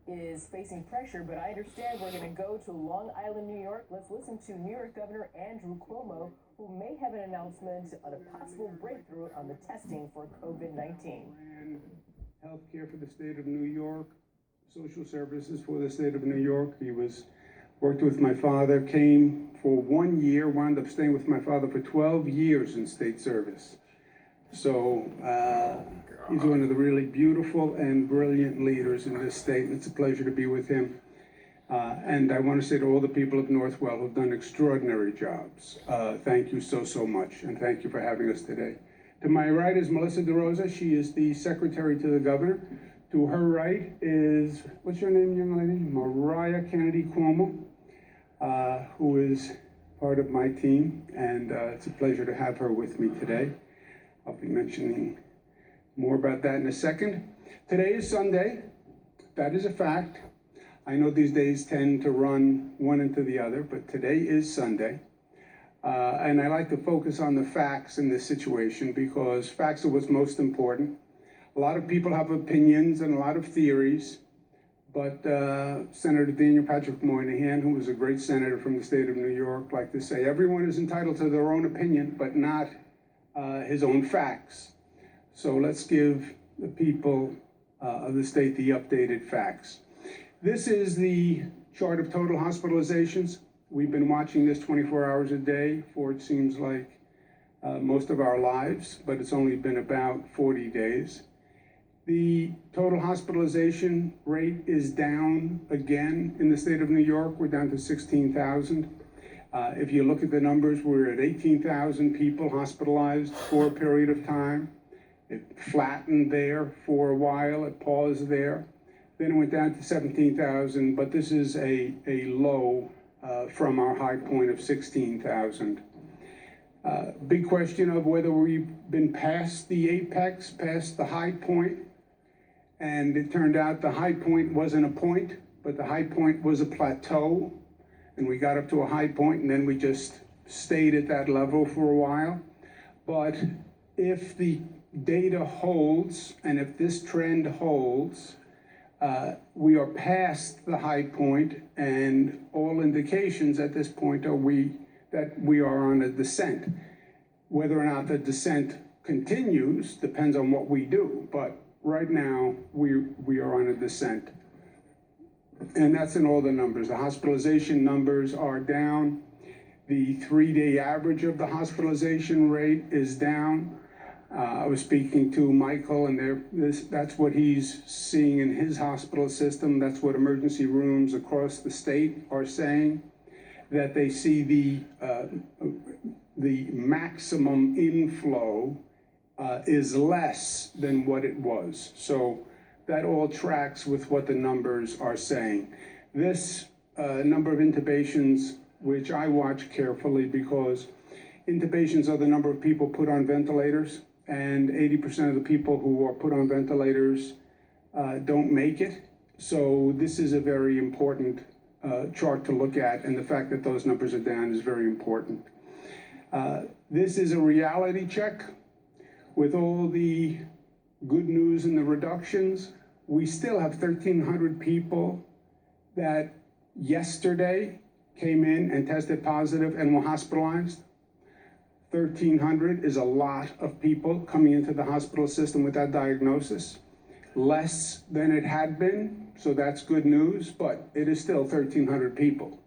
is facing pressure, but I understand we're going to go to Long Island, New York. Let's listen to New York Governor Andrew Cuomo, who may have an announcement on a possible breakthrough on the testing for COVID-19. Healthcare for the state of New York, social services for the state of New York. He worked with my father, came for 1 year, wound up staying with my father for 12 years in state service. So he's one of the really beautiful and brilliant leaders in this state, and it's a pleasure to be with him. And I want to say to all the people of Northwell who've done extraordinary jobs, thank you so, so much, and thank you for having us today. To my right is Melissa DeRosa. She is the secretary to the governor. To her right is, what's your name, young lady? Mariah Kennedy Cuomo, who is part of my team, and it's a pleasure to have her with me today. I'll be mentioning more about that in a second. Today is Sunday. That is a fact. I know these days tend to run one into the other, but today is Sunday. And I like to focus on the facts in this situation because facts are what's most important. A lot of people have opinions and a lot of theories, but Senator Daniel Patrick Moynihan, who was a great senator from the state of New York, liked to say everyone is entitled to their own opinion, but not his own facts. So let's give the people of the state the updated facts. This is the chart of total hospitalizations. We've been watching this 24 hours a day for, it seems like, most of our lives, but it's only been about 40 days. The total hospitalization rate is down again in the state of New York. We're down to 16,000. If you look at the numbers, we're at 18,000 people hospitalized for a period of time. It flattened there for a while, it paused there. Then it went down to 17,000, but this is a low from our high point of 16,000. Big question of whether we've been past the apex, past the high point. And it turned out the high point wasn't a point, but the high point was a plateau. And we got up to a high point and then we just stayed at that level for a while. But if the data holds, and if this trend holds, we are past the high point, and all indications at this point are that we are on a descent. Whether or not the descent continues depends on what we do, but right now we are on a descent. And that's in all the numbers. The hospitalization numbers are down. The 3-day average of the hospitalization rate is down. I was speaking to Michael, and that's what he's seeing in his hospital system. That's what emergency rooms across the state are saying, that they see the maximum inflow is less than what it was. So that all tracks with what the numbers are saying. This number of intubations, which I watch carefully because intubations are the number of people put on ventilators, and 80% of the people who are put on ventilators don't make it. So this is a very important chart to look at, and the fact that those numbers are down is very important. This is a reality check. With all the good news and the reductions, we still have 1,300 people that yesterday came in and tested positive and were hospitalized. 1,300 is a lot of people coming into the hospital system with that diagnosis. Less than it had been, so that's good news, but it is still 1,300 people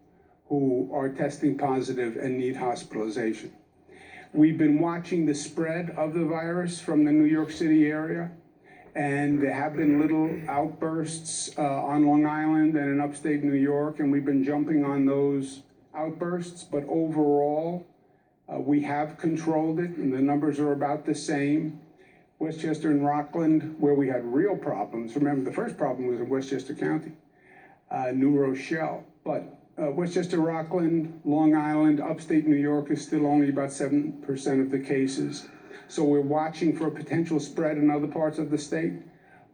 who are testing positive and need hospitalization. We've been watching the spread of the virus from the New York City area, and there have been little outbursts on Long Island and in upstate New York, and we've been jumping on those outbursts, but overall, we have controlled it, and the numbers are about the same. Westchester and Rockland, where we had real problems. Remember, the first problem was in Westchester County, New Rochelle. But Westchester, Rockland, Long Island, upstate New York is still only about 7% of the cases. So we're watching for a potential spread in other parts of the state.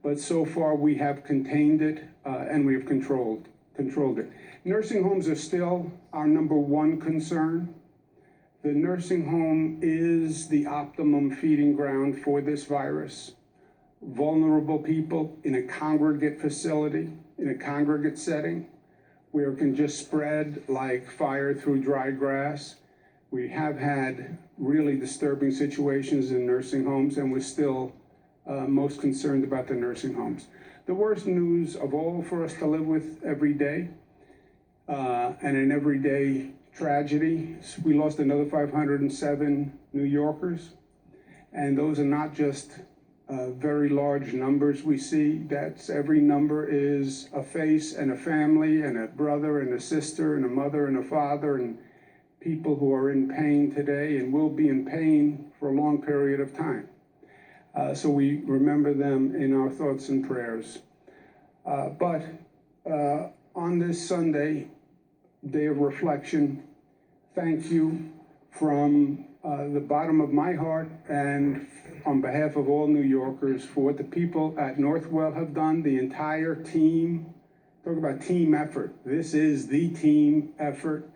But so far we have contained it and we have controlled it. Nursing homes are still our #1 concern. The nursing home is the optimum feeding ground for this virus. Vulnerable people in a congregate facility, in a congregate setting where it can just spread like fire through dry grass. We have had really disturbing situations in nursing homes, and we're still most concerned about the nursing homes. The worst news of all for us to live with every day, and an everyday tragedy, we lost another 507 New Yorkers, and those are not just very large numbers we see. That's every number is a face and a family and a brother and a sister and a mother and a father, and people who are in pain today and will be in pain for a long period of time. So we remember them in our thoughts and prayers. But on this Sunday, day of reflection, thank you from the bottom of my heart and on behalf of all New Yorkers for what the people at Northwell have done, the entire team. Talk about team effort. This is the team effort.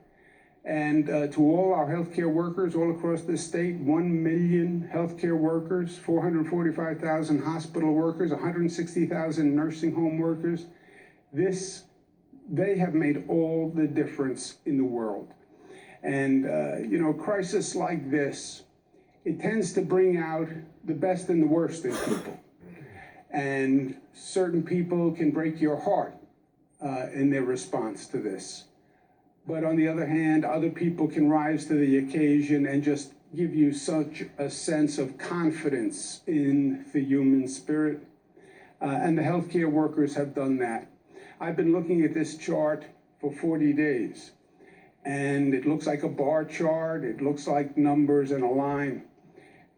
And to all our healthcare workers all across the state, 1 million healthcare workers, 445,000 hospital workers, 160,000 nursing home workers, they have made all the difference in the world. And, a crisis like this, it tends to bring out the best and the worst in people. And certain people can break your heart in their response to this. But on the other hand, other people can rise to the occasion and just give you such a sense of confidence in the human spirit. And the healthcare workers have done that. I've been looking at this chart for 40 days. And it looks like a bar chart. It looks like numbers and a line.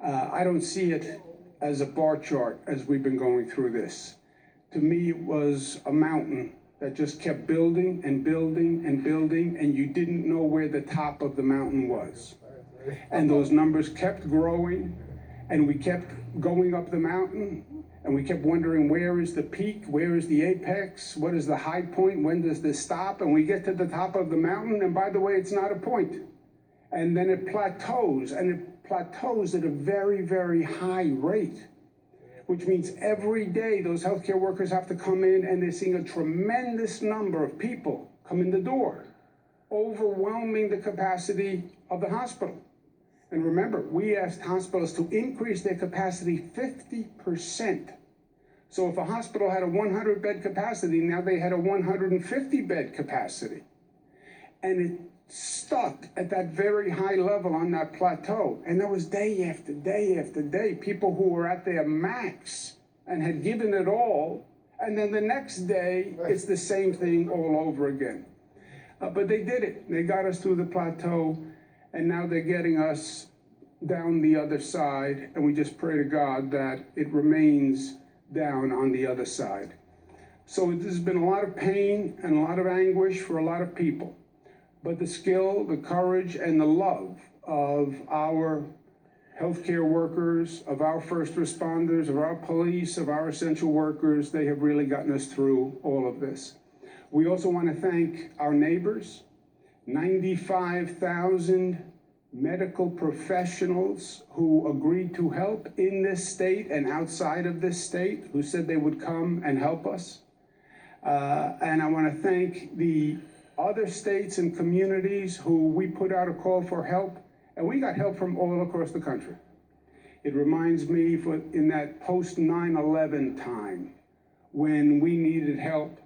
I don't see it as a bar chart as we've been going through this. To me, it was a mountain that just kept building and building and building, and you didn't know where the top of the mountain was. And those numbers kept growing, and we kept going up the mountain, and we kept wondering, where is the peak? Where is the apex? What is the high point? When does this stop? And we get to the top of the mountain, and by the way, it's not a point. And then it plateaus, and it plateaus at a very, very high rate, which means every day those healthcare workers have to come in, and they're seeing a tremendous number of people come in the door, overwhelming the capacity of the hospital. And remember, we asked hospitals to increase their capacity 50%. So if a hospital had a 100-bed capacity, now they had a 150-bed capacity. And it stuck at that very high level on that plateau. And that was day after day after day, people who were at their max and had given it all. And then the next day, it's the same thing all over again. But they did it. They got us through the plateau, and now they're getting us down the other side. And we just pray to God that it remains down on the other side. So there's been a lot of pain and a lot of anguish for a lot of people. But the skill, the courage, and the love of our healthcare workers, of our first responders, of our police, of our essential workers, they have really gotten us through all of this. We also want to thank our neighbors, 95,000 medical professionals who agreed to help in this state and outside of this state, who said they would come and help us. And I want to thank the other states and communities who we put out a call for help, and we got help from all across the country. It reminds me in that post 9/11 time when we needed help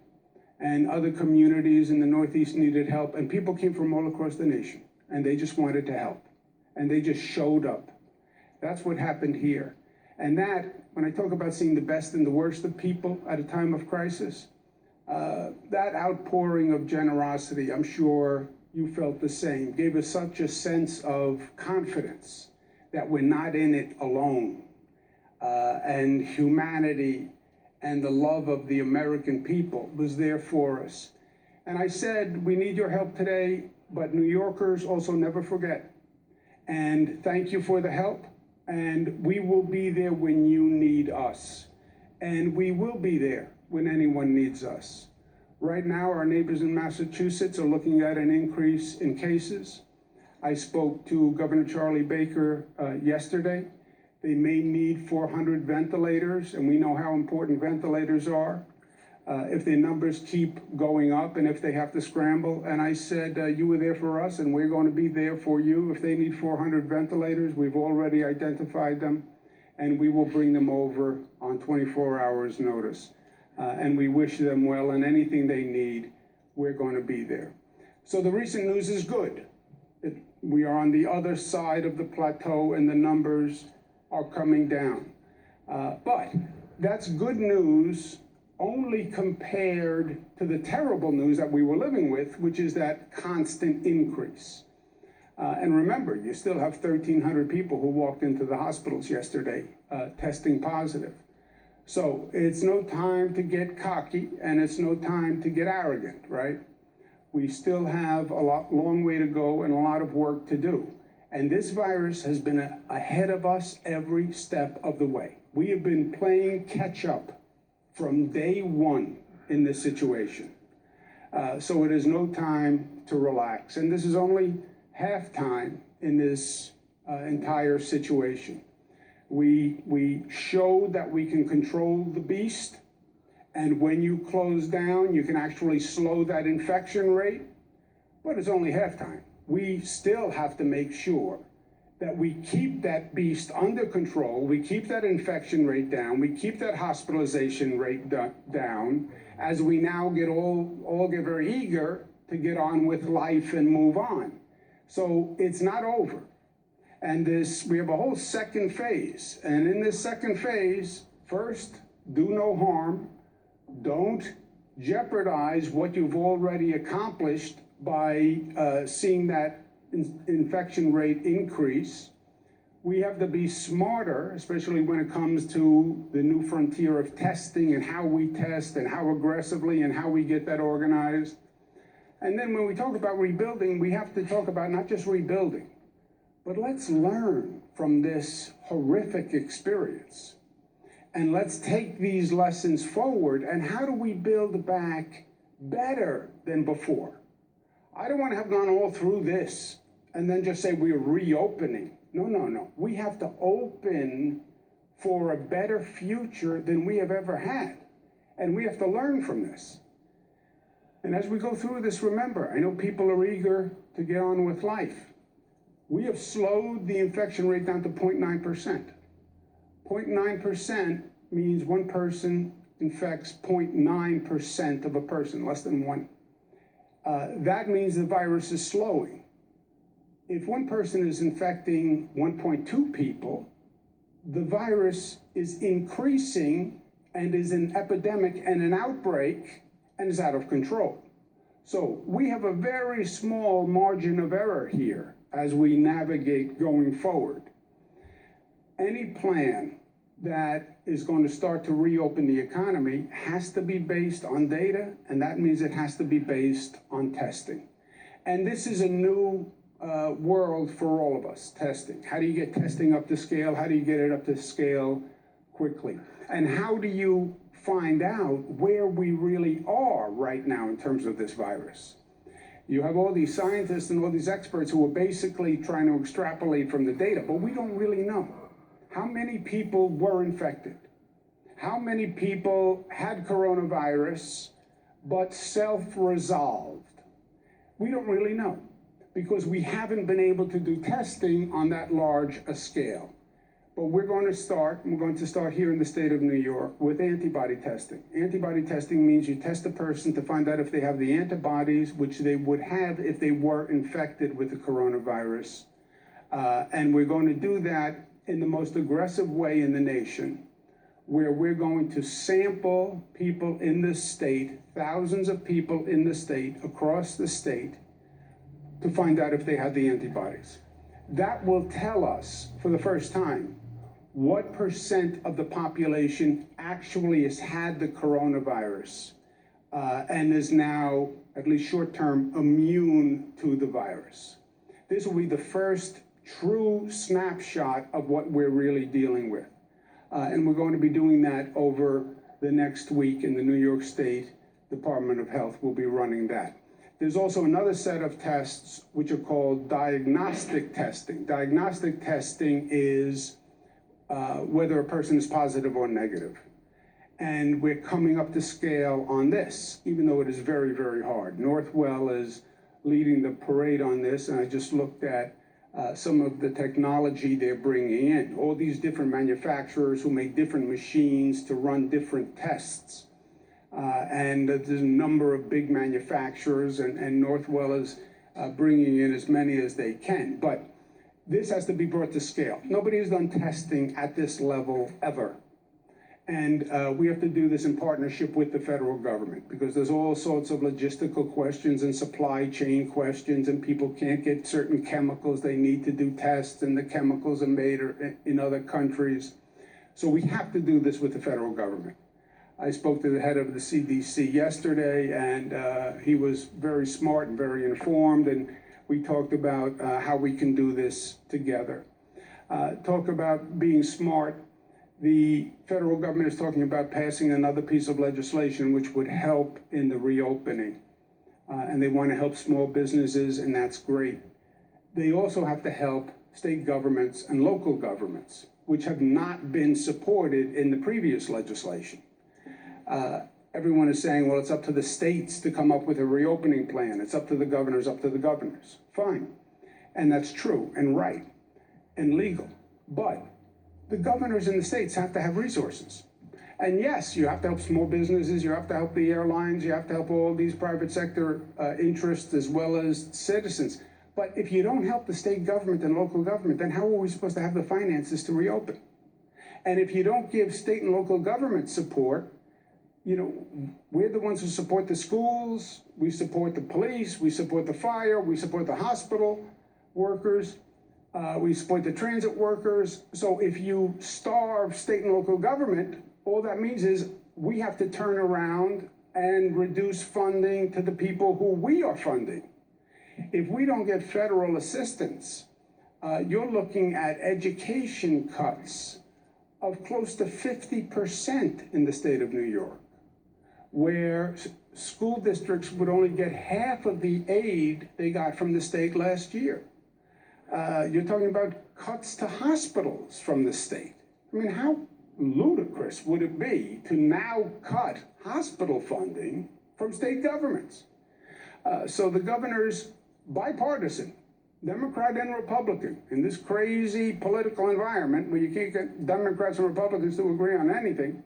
and other communities in the Northeast needed help, and people came from all across the nation, and they just wanted to help, and they just showed up. That's what happened here. And that, when I talk about seeing the best and the worst of people at a time of crisis, that outpouring of generosity, I'm sure you felt the same, gave us such a sense of confidence that we're not in it alone. And humanity and the love of the American people was there for us. And I said, we need your help today, but New Yorkers also never forget. And thank you for the help. And we will be there when you need us. And we will be there when anyone needs us. Right now, our neighbors in Massachusetts are looking at an increase in cases. I spoke to Governor Charlie Baker yesterday. They may need 400 ventilators, and we know how important ventilators are. if their numbers keep going up and if they have to scramble. And I said, you were there for us and we're going to be there for you. If they need 400 ventilators, we've already identified them and we will bring them over on 24 hours notice. And we wish them well, and anything they need, we're going to be there. So the recent news is good. We are on the other side of the plateau and the numbers are coming down. But that's good news only compared to the terrible news that we were living with, which is that constant increase. And remember, you still have 1,300 people who walked into the hospitals yesterday testing positive. So it's no time to get cocky and it's no time to get arrogant, right? We still have a long way to go and a lot of work to do. And this virus has been ahead of us every step of the way. We have been playing catch up from day one in this situation. So it is no time to relax. And this is only halftime in this entire situation. We showed that we can control the beast, and when you close down, you can actually slow that infection rate, but it's only halftime. We still have to make sure that we keep that beast under control, we keep that infection rate down, we keep that hospitalization rate down, as we now all get very eager to get on with life and move on. So it's not over. And we have a whole second phase. And in this second phase, first, do no harm. Don't jeopardize what you've already accomplished by seeing that infection rate increase. We have to be smarter, especially when it comes to the new frontier of testing and how we test and how aggressively and how we get that organized. And then when we talk about rebuilding, we have to talk about not just rebuilding, but let's learn from this horrific experience. And let's take these lessons forward. And how do we build back better than before? I don't want to have gone all through this and then just say we're reopening. No. We have to open for a better future than we have ever had. And we have to learn from this. And as we go through this, remember, I know people are eager to get on with life. We have slowed the infection rate down to 0.9%. 0.9% means one person infects 0.9% of a person, less than one. That means the virus is slowing. If one person is infecting 1.2 people, the virus is increasing and is an epidemic and an outbreak and is out of control. So we have a very small margin of error here as we navigate going forward. Any plan that is going to start to reopen the economy has to be based on data, and that means it has to be based on testing. And this is a new world for all of us, testing. How do you get testing up to scale? How do you get it up to scale quickly? And how do you find out where we really are right now in terms of this virus? You have all these scientists and all these experts who are basically trying to extrapolate from the data, but we don't really know. How many people were infected? How many people had coronavirus but self-resolved? We don't really know because we haven't been able to do testing on that large a scale. But we're going to start here in the state of New York with antibody testing. Antibody testing means you test a person to find out if they have the antibodies, which they would have if they were infected with the coronavirus. And we're going to do that in the most aggressive way in the nation, where we're going to sample people in the state, thousands of people in the state, across the state, to find out if they have the antibodies. That will tell us, for the first time, what % of the population actually has had the coronavirus and is now, at least short-term, immune to the virus. This will be the first true snapshot of what we're really dealing with. And we're going to be doing that over the next week in the New York State Department of Health. We'll be running that. There's also another set of tests which are called diagnostic testing. Diagnostic testing is whether a person is positive or negative. And we're coming up to scale on this, even though it is very, very hard. Northwell is leading the parade on this, and I just looked at some of the technology they're bringing in. All these different manufacturers who make different machines to run different tests. And there's a number of big manufacturers, and Northwell is bringing in as many as they can. But this has to be brought to scale. Nobody has done testing at this level ever. And we have to do this in partnership with the federal government, because there's all sorts of logistical questions and supply chain questions, and people can't get certain chemicals they need to do tests, and the chemicals are made in other countries. So we have to do this with the federal government. I spoke to the head of the CDC yesterday, and he was very smart and very informed, and we talked about how we can do this together. Talk about being smart. The federal government is talking about passing another piece of legislation which would help in the reopening. And they want to help small businesses, and that's great. They also have to help state governments and local governments, which have not been supported in the previous legislation. Everyone is saying, well, it's up to the states to come up with a reopening plan. It's up to the governors, up to the governors. Fine. And that's true and right and legal. But the governors in the states have to have resources. And yes, you have to help small businesses, you have to help the airlines, you have to help all these private sector interests as well as citizens. But if you don't help the state government and local government, then how are we supposed to have the finances to reopen? And if you don't give state and local government support, you know, we're the ones who support the schools, we support the police, we support the fire, we support the hospital workers. We support the transit workers. So if you starve state and local government, all that means is we have to turn around and reduce funding to the people who we are funding. If we don't get federal assistance, you're looking at education cuts of close to 50% in the state of New York, where school districts would only get half of the aid they got from the state last year. You're talking about cuts to hospitals from the state. I mean, how ludicrous would it be to now cut hospital funding from state governments? So the governor's bipartisan, Democrat and Republican, in this crazy political environment where you can't get Democrats and Republicans to agree on anything,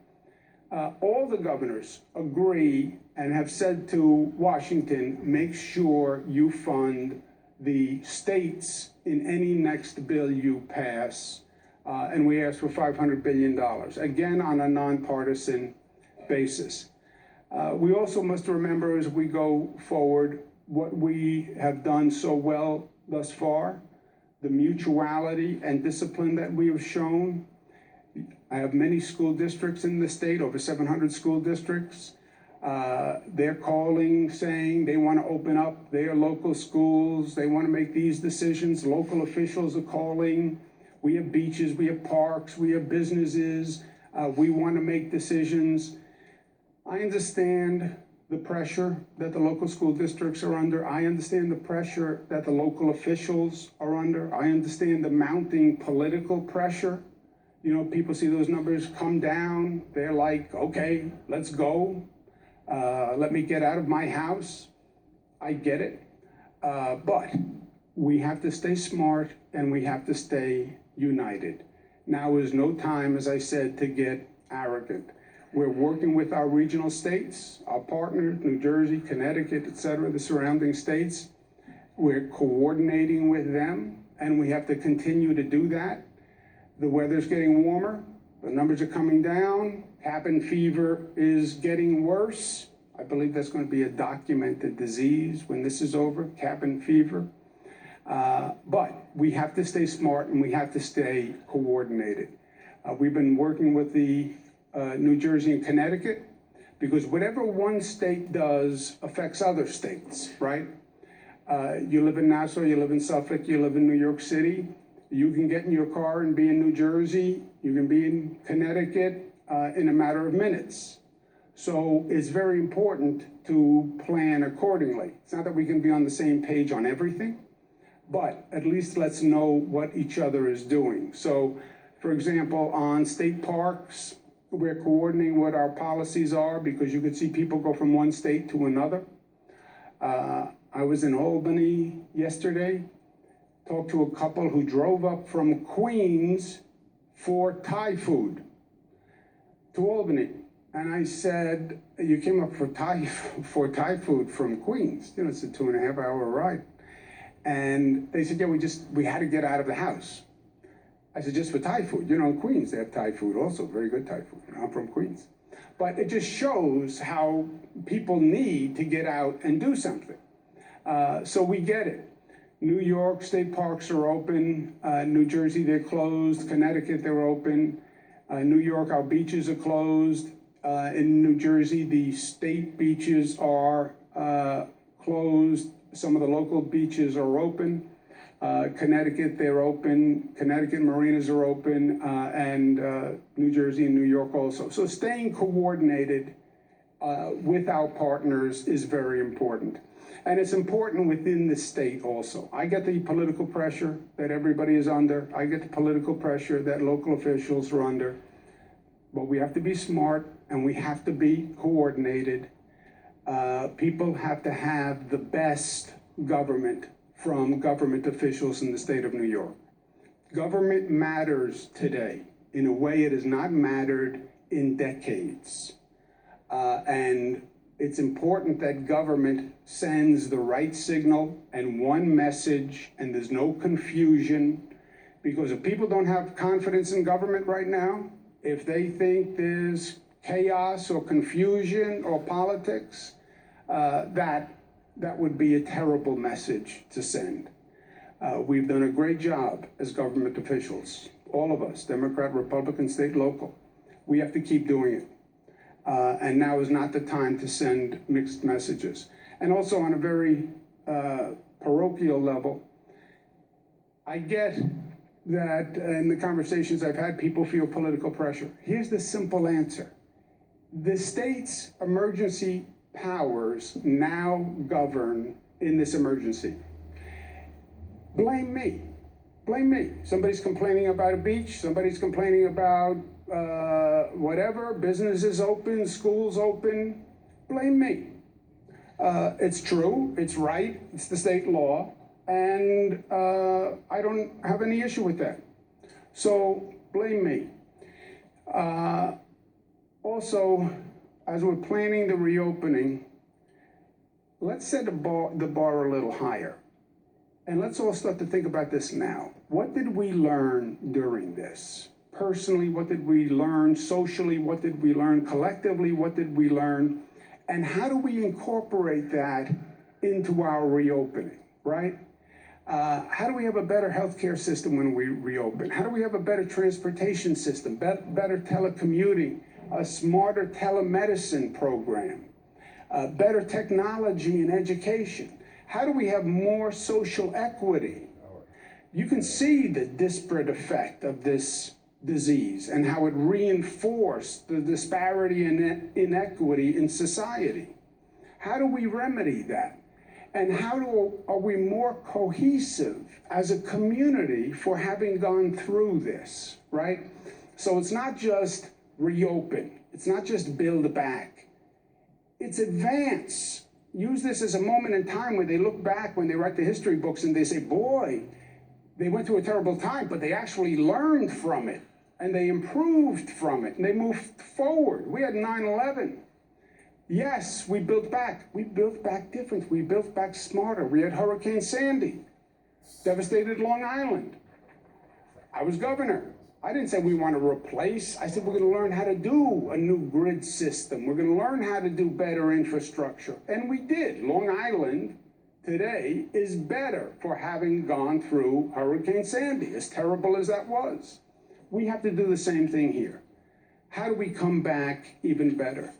all the governors agree and have said to Washington, make sure you fund the states in any next bill you pass, and we ask for $500 billion, again on a nonpartisan basis. We also must remember as we go forward what we have done so well thus far, the mutuality and discipline that we have shown. I have many school districts in the state, over 700 school districts. They're calling, saying they want to open up their local schools. They want to make these decisions. Local officials are calling. We have beaches, we have parks, we have businesses. We want to make decisions. I understand the pressure that the local school districts are under. I understand the pressure that the local officials are under. I understand the mounting political pressure. You know, people see those numbers come down. They're like, okay, let's go. Let me get out of my house. I get it. But we have to stay smart and we have to stay united. Now is no time, as I said, to get arrogant. We're working with our regional states, our partners, New Jersey, Connecticut, et cetera, the surrounding states. We're coordinating with them, and we have to continue to do that. The weather's getting warmer. The numbers are coming down. Cabin fever is getting worse. I believe that's going to be a documented disease when this is over, cabin fever. But we have to stay smart and we have to stay coordinated. We've been working with the New Jersey and Connecticut because whatever one state does affects other states, right? You live in Nassau, you live in Suffolk, you live in New York City. You can get in your car and be in New Jersey. You can be in Connecticut in a matter of minutes. So it's very important to plan accordingly. It's not that we can be on the same page on everything, but at least let's know what each other is doing. So, for example, on state parks, We're coordinating what our policies are because you could see people go from one state to another. I was in Albany yesterday, talked to a couple who drove up from Queens for Thai food to Albany. And I said, you came up for Thai food from Queens. You know, it's a 2.5-hour ride. And they said, yeah, we had to get out of the house. I said, just for Thai food. You know, in Queens, they have Thai food also, very good Thai food. I'm from Queens. But it just shows how people need to get out and do something. So we get it. New York, state parks are open. New Jersey, they're closed. Connecticut, they're open. New York, our beaches are closed. In New Jersey, the state beaches are closed. Some of the local beaches are open. Connecticut, they're open. Connecticut marinas are open, and New Jersey and New York also. So staying coordinated with our partners is very important. And it's important within the state also. I get the political pressure that everybody is under. I get the political pressure that local officials are under. But we have to be smart and we have to be coordinated. People have to have the best government from government officials in the state of New York. Government matters today in a way it has not mattered in decades. And it's important that government sends the right signal and one message, and there's no confusion. Because if people don't have confidence in government right now, if they think there's chaos or confusion or politics, that would be a terrible message to send. We've done a great job as government officials, all of us, Democrat, Republican, state, local. We have to keep doing it. And now is not the time to send mixed messages. And also on a very parochial level, I get that in the conversations I've had, people feel political pressure. Here's the simple answer. The state's emergency powers now govern in this emergency. Blame me. Blame me. Somebody's complaining about a beach. Somebody's complaining about whatever. Businesses open, schools open. Blame me. It's true. It's right. It's the state law. And I don't have any issue with that. So blame me. Also, as we're planning the reopening, let's set the bar a little higher. And let's all start to think about this now. What did we learn during this? Personally, what did we learn? Socially, what did we learn? Collectively, what did we learn? And how do we incorporate that into our reopening, right? How do we have a better healthcare system when we reopen? How do we have a better transportation system, better telecommuting, a smarter telemedicine program, better technology in education? How do we have more social equity? You can see the disparate effect of this disease and how it reinforced the disparity and inequity in society. How do we remedy that? And are we more cohesive as a community for having gone through this, right? So it's not just reopen. It's not just build back. It's advance. Use this as a moment in time where they look back when they write the history books and they say, boy, they went through a terrible time, but they actually learned from it and they improved from it and they moved forward. We had 9/11. Yes, we built back. We built back different. We built back smarter. We had Hurricane Sandy, devastated Long Island. I was governor. I didn't say we want to replace. I said we're going to learn how to do a new grid system. We're going to learn how to do better infrastructure. And we did. Long Island today is better for having gone through Hurricane Sandy, as terrible as that was. We have to do the same thing here. How do we come back even better?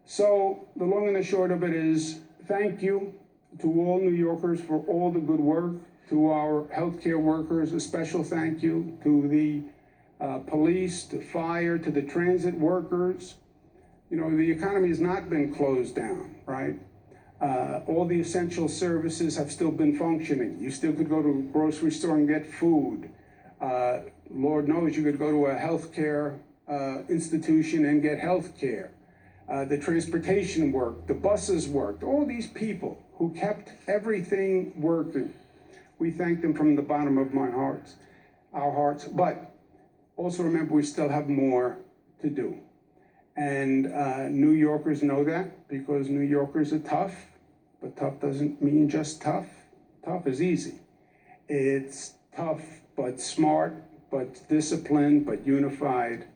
So the long and the short of it is, thank you to all New Yorkers for all the good work, to our healthcare workers, a special thank you to the police, to fire, to the transit workers. You know, the economy has not been closed down, right? All the essential services have still been functioning. You still could go to a grocery store and get food. Lord knows you could go to a healthcare institution and get health care. The transportation worked, the buses worked, all these people who kept everything working. We thank them from the bottom of our hearts, but also remember we still have more to do. And New Yorkers know that because New Yorkers are tough, but tough doesn't mean just tough. Tough is easy. It's tough, but smart, but disciplined, but unified,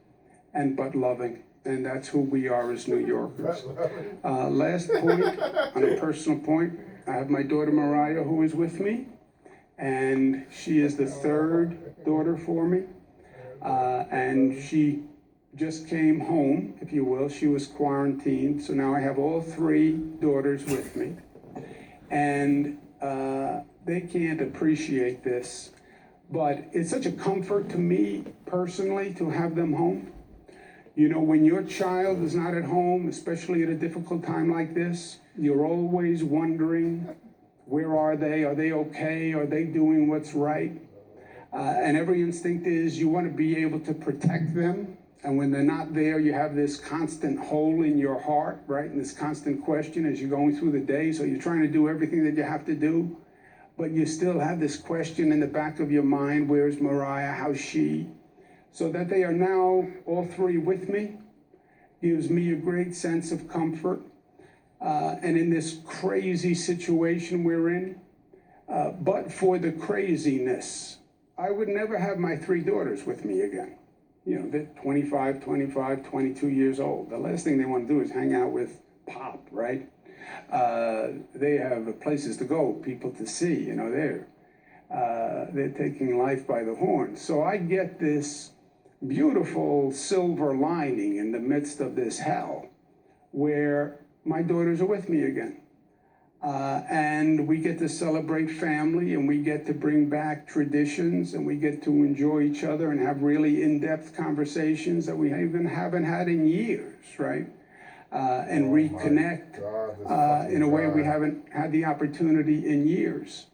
and but loving. And that's who we are as New Yorkers. Last point, on a personal point, I have my daughter Mariah who is with me, and she is the third daughter for me. And she just came home, if you will. She was quarantined, so now I have all three daughters with me. And they can't appreciate this, but it's such a comfort to me personally to have them home. You know, when your child is not at home, especially at a difficult time like this, you're always wondering, where are they? Are they okay? Are they doing what's right? And every instinct is you want to be able to protect them. And when they're not there, you have this constant hole in your heart, right? And this constant question as you're going through the day. So you're trying to do everything that you have to do, but you still have this question in the back of your mind, where's Mariah? How's she? So that they are now all three with me gives me a great sense of comfort. And in this crazy situation we're in, but for the craziness, I would never have my three daughters with me again. You know, they're 25, 22 years old. The last thing they want to do is hang out with Pop, right? They have places to go, people to see, you know, they're taking life by the horns. So I get this beautiful silver lining in the midst of this hell where my daughters are with me again. And we get to celebrate family, and we get to bring back traditions, and we get to enjoy each other and have really in-depth conversations that we even haven't had in years, right? And reconnect in a way we haven't had the opportunity in years.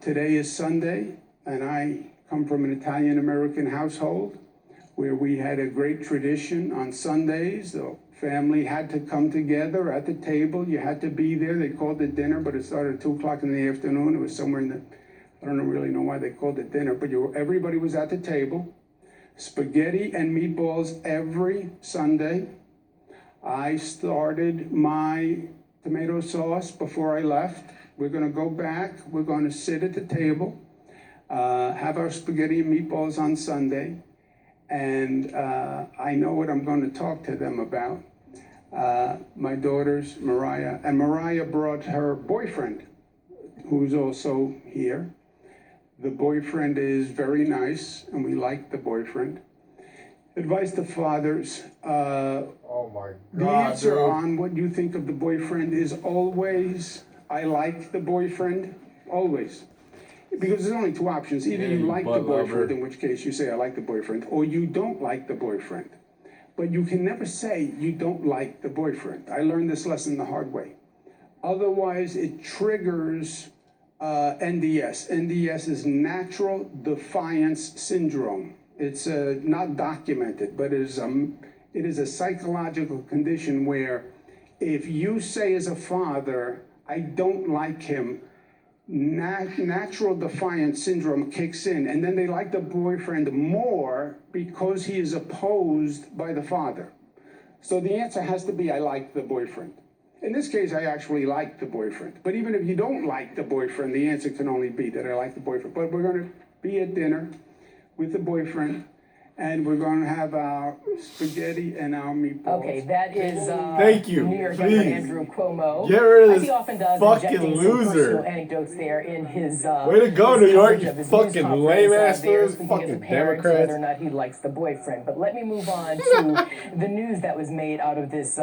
Today is Sunday, and I come from an Italian-American household where we had a great tradition on Sundays. The family had to come together at the table. You had to be there. They called it dinner, but it started at 2 o'clock in the afternoon. It was somewhere in the, I don't really know why they called it dinner, but everybody was at the table. Spaghetti and meatballs every Sunday. I started my tomato sauce before I left. We're going to go back. We're going to sit at the table, have our spaghetti and meatballs on Sunday. And I know what I'm going to talk to them about. My daughters, Mariah, and Mariah brought her boyfriend, who's also here. The boyfriend is very nice, and we like the boyfriend. Advice to fathers. Oh my God, the answer dude. on what you think of the boyfriend is always, I like the boyfriend, always. Because there's only two options. Either you like the boyfriend, in which case you say, I like the boyfriend, or you don't like the boyfriend. But you can never say you don't like the boyfriend. I learned this lesson the hard way. Otherwise, it triggers NDS. NDS is natural defiance syndrome. It's not documented, but it is a psychological condition where if you say as a father, I don't like him, natural defiance syndrome kicks in, and then they like the boyfriend more because he is opposed by the father. So the answer has to be, I like the boyfriend. In this case, I actually like the boyfriend. But even if you don't like the boyfriend, the answer can only be that I like the boyfriend. But we're going to be at dinner with the boyfriend, and we're going to have our spaghetti and our meatballs. Okay, that is Thank you. New York Please. Governor Andrew Cuomo. Get rid of As this he often does, fucking injecting loser. some personal anecdotes there in his Way to go, his New York, coverage you of his fucking news conference, lame ass there, those speaking fucking as a parent, Democrats. whether or not he likes the boyfriend. But let me move on to the news that was made out of this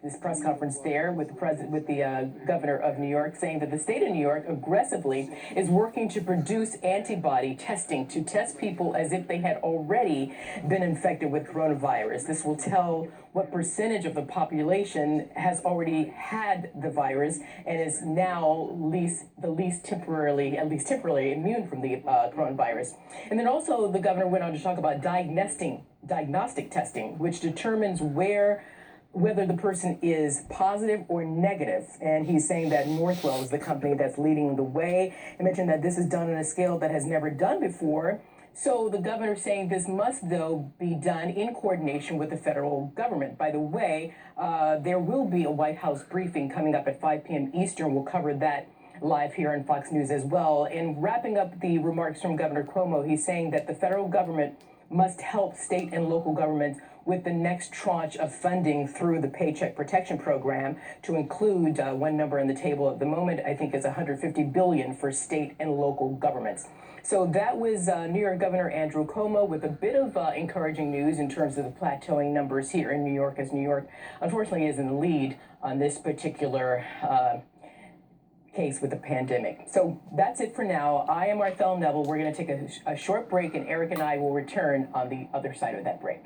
this press conference there with the governor of New York, saying that the state of New York aggressively is working to produce antibody testing to test people as if they had already been infected with coronavirus. This will tell what percentage of the population has already had the virus and is now at least temporarily immune from the coronavirus. And then also the governor went on to talk about diagnostic testing, which determines whether the person is positive or negative. And he's saying that Northwell is the company that's leading the way. He mentioned that this is done on a scale that has never done before. So the governor saying this must, though, be done in coordination with the federal government. By the way, there will be a White House briefing coming up at 5 p.m. Eastern. We'll cover that live here on Fox News as well. And wrapping up the remarks from Governor Cuomo, he's saying that the federal government must help state and local governments with the next tranche of funding through the Paycheck Protection Program, to include one number on the table at the moment, I think is $150 billion for state and local governments. So that was New York Governor Andrew Cuomo with a bit of encouraging news in terms of the plateauing numbers here in New York, as New York unfortunately is in the lead on this particular case with the pandemic. So that's it for now. I am Arthel Neville. We're going to take a short break, and Eric and I will return on the other side of that break.